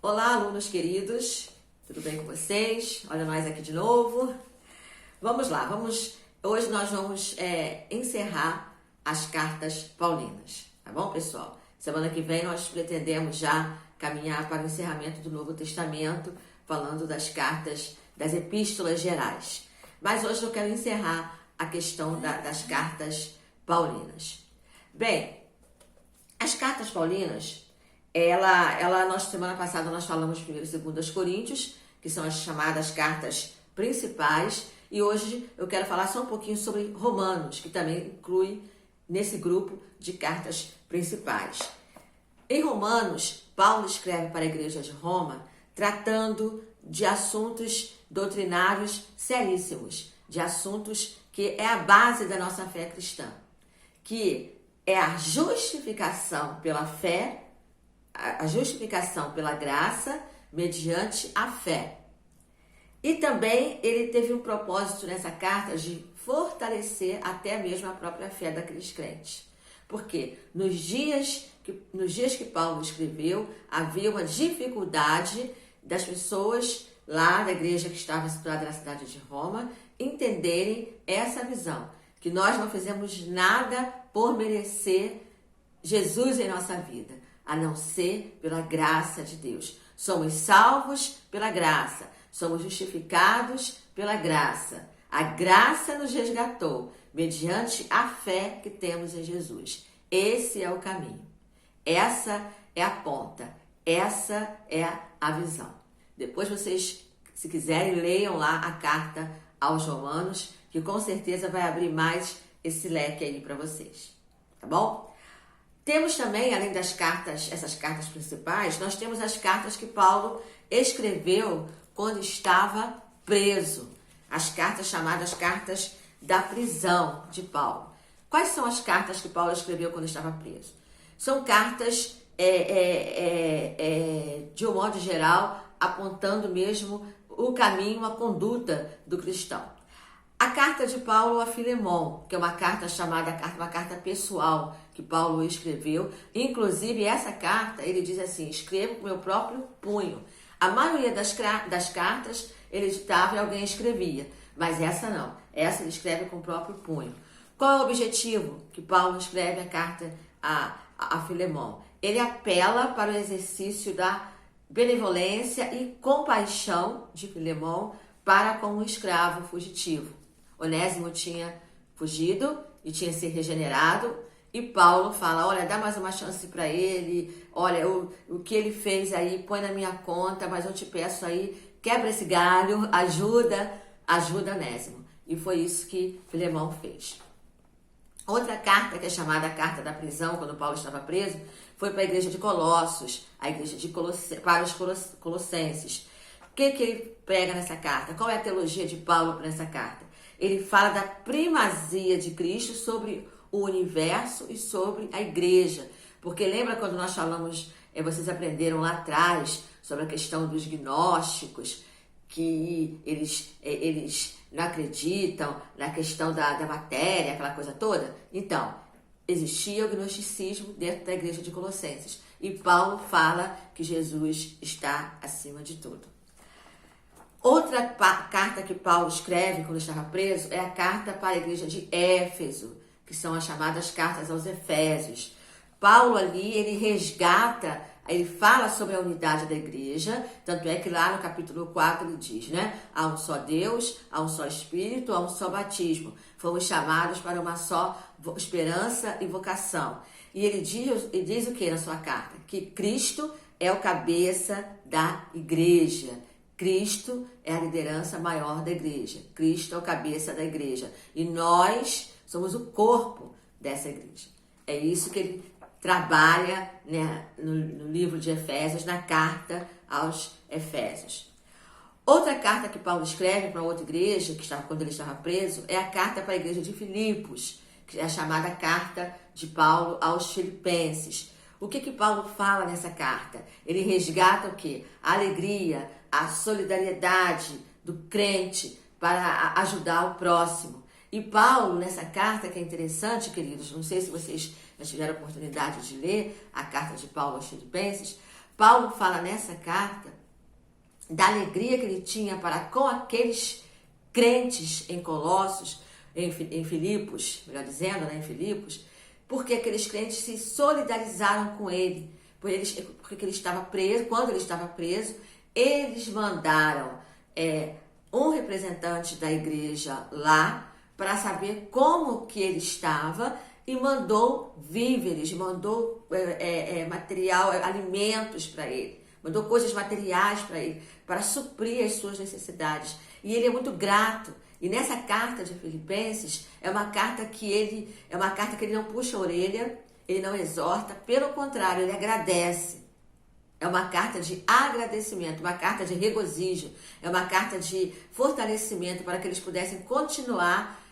Olá, alunos queridos, tudo bem com vocês? Olha nós aqui de novo. Vamos lá, hoje nós vamos encerrar as cartas paulinas, tá bom, pessoal? Semana que vem nós pretendemos já caminhar para o encerramento do Novo Testamento, falando das cartas, das epístolas gerais. Mas hoje eu quero encerrar a questão das cartas paulinas. Bem, as cartas paulinas, semana passada nós falamos primeiro e 2 Coríntios, que são as chamadas cartas principais, e hoje eu quero falar só um pouquinho sobre Romanos, que também inclui nesse grupo de cartas principais. Em Romanos, Paulo escreve para a igreja de Roma, tratando de assuntos doutrinários seríssimos, de assuntos que é a base da nossa fé cristã, que é a justificação pela fé, a justificação pela graça mediante a fé. E também ele teve um propósito nessa carta de fortalecer até mesmo a própria fé daqueles crentes. Porque nos dias que Paulo escreveu, havia uma dificuldade das pessoas lá da igreja que estava situada na cidade de Roma entenderem essa visão, que nós não fizemos nada por merecer Jesus em nossa vida, a não ser pela graça de Deus. Somos salvos pela graça, somos justificados pela graça. A graça nos resgatou, mediante a fé que temos em Jesus. Esse é o caminho. Essa é a ponta. Essa é a visão. Depois vocês, se quiserem, leiam lá a carta aos Romanos, que com certeza vai abrir mais esse leque aí para vocês. Tá bom? Temos também, além das cartas, essas cartas principais, nós temos as cartas que Paulo escreveu quando estava preso. As cartas chamadas cartas da prisão de Paulo. Quais são as cartas que Paulo escreveu quando estava preso? São cartas, de um modo geral, apontando mesmo o caminho, a conduta do cristão. A carta de Paulo a Filemon, que é uma carta chamada uma carta pessoal que Paulo escreveu. Inclusive, essa carta, ele diz assim: escrevo com meu próprio punho. A maioria das cartas ele ditava e alguém escrevia, mas essa não. Essa ele escreve com o próprio punho. Qual é o objetivo que Paulo escreve a carta a Filemon? Ele apela para o exercício da benevolência e compaixão de Filemon para com o escravo fugitivo. Onésimo tinha fugido e tinha se regenerado, e Paulo fala: olha, dá mais uma chance para ele, olha, o que ele fez aí, põe na minha conta, mas eu te peço aí, quebra esse galho, ajuda Onésimo. E foi isso que Filemão fez. Outra carta, que é chamada a carta da prisão, quando Paulo estava preso, foi para a igreja de Colossos, a igreja para os colossenses. O que ele prega nessa carta? Qual é a teologia de Paulo nessa carta? Ele fala da primazia de Cristo sobre o universo e sobre a igreja. Porque lembra quando nós falamos, vocês aprenderam lá atrás, sobre a questão dos gnósticos, que eles não acreditam na questão da matéria, aquela coisa toda? Então, existia o gnosticismo dentro da igreja de Colossenses. E Paulo fala que Jesus está acima de tudo. Outra carta que Paulo escreve quando estava preso é a carta para a igreja de Éfeso, que são as chamadas cartas aos Efésios. Paulo ali, ele resgata, ele fala sobre a unidade da igreja, tanto é que lá no capítulo 4 ele diz, né? Há um só Deus, há um só Espírito, há um só batismo. Fomos chamados para uma só esperança e vocação. E ele diz o que na sua carta? Que Cristo é o cabeça da igreja. Cristo é a liderança maior da igreja. Cristo é o cabeça da igreja. E nós somos o corpo dessa igreja. É isso que ele trabalha, né, no livro de Efésios, na carta aos Efésios. Outra carta que Paulo escreve para outra igreja, quando ele estava preso, é a carta para a igreja de Filipos, que é a chamada carta de Paulo aos Filipenses. O que Paulo fala nessa carta? Ele resgata o quê? A alegria, a solidariedade do crente para ajudar o próximo. E Paulo, nessa carta, que é interessante, queridos, não sei se vocês já tiveram a oportunidade de ler a carta de Paulo aos Filipenses, Paulo fala nessa carta da alegria que ele tinha para com aqueles crentes em Colossos, em Filipos, melhor dizendo, né, em Filipos, porque aqueles crentes se solidarizaram com ele, porque ele estava preso. Quando ele estava preso, eles mandaram um representante da igreja lá para saber como que ele estava e mandou víveres, mandou material, alimentos para ele, mandou coisas materiais para ele, para suprir as suas necessidades. E ele é muito grato. E nessa carta de Filipenses, é uma carta que ele não puxa a orelha, ele não exorta, pelo contrário, ele agradece. É uma carta de agradecimento, uma carta de regozijo, é uma carta de fortalecimento para que eles pudessem continuar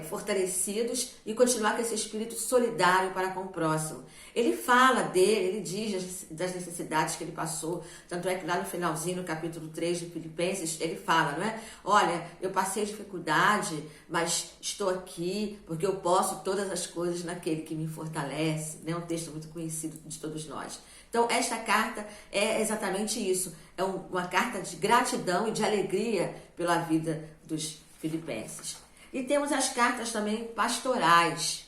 fortalecidos e continuar com esse espírito solidário para com o próximo. Ele fala dele, ele diz das necessidades que ele passou, tanto é que lá no finalzinho, no capítulo 3 de Filipenses, ele fala, não é? Olha, eu passei dificuldade, mas estou aqui porque eu posso todas as coisas naquele que me fortalece, né? Um texto muito conhecido de todos nós. Então, esta carta é exatamente isso, é uma carta de gratidão e de alegria pela vida dos filipenses. E temos as cartas também pastorais,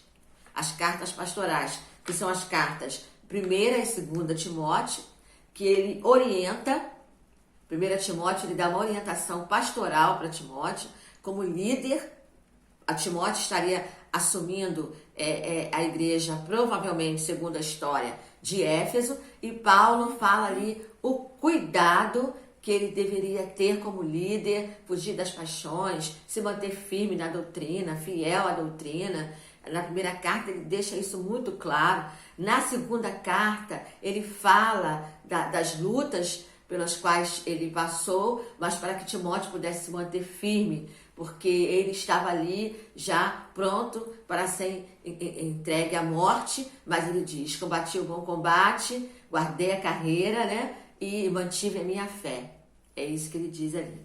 as cartas pastorais, que são as cartas 1ª e 2ª Timóteo, que ele orienta. 1 Timóteo, ele dá uma orientação pastoral para Timóteo, como líder. A Timóteo estaria assumindo a igreja, provavelmente, segundo a história, de Éfeso, e Paulo fala ali o cuidado que ele deveria ter como líder, fugir das paixões, se manter firme na doutrina, fiel à doutrina. Na 1ª carta ele deixa isso muito claro. Na 2ª carta ele fala das lutas pelas quais ele passou, mas para que Timóteo pudesse se manter firme, porque ele estava ali já pronto para ser entregue à morte, mas ele diz: combati o bom combate, guardei a carreira, né? E mantive a minha fé. É isso que ele diz ali.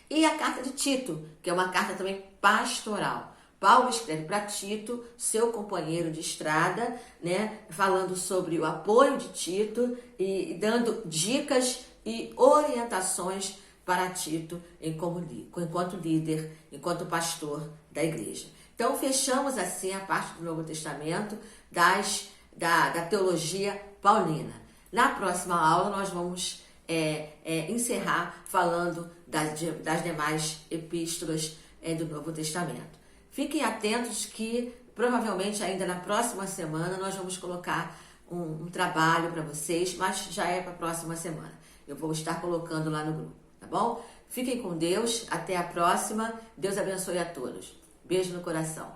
E a carta de Tito, que é uma carta também pastoral. Paulo escreve para Tito, seu companheiro de estrada, né, falando sobre o apoio de Tito e dando dicas e orientações para Tito enquanto líder, enquanto pastor da igreja. Então, fechamos assim a parte do Novo Testamento da teologia paulina. Na próxima aula, nós vamos encerrar falando das demais epístolas do Novo Testamento. Fiquem atentos que provavelmente ainda na próxima semana nós vamos colocar um trabalho para vocês, mas já é para a próxima semana. Eu vou estar colocando lá no grupo, tá bom? Fiquem com Deus, até a próxima. Deus abençoe a todos. Beijo no coração.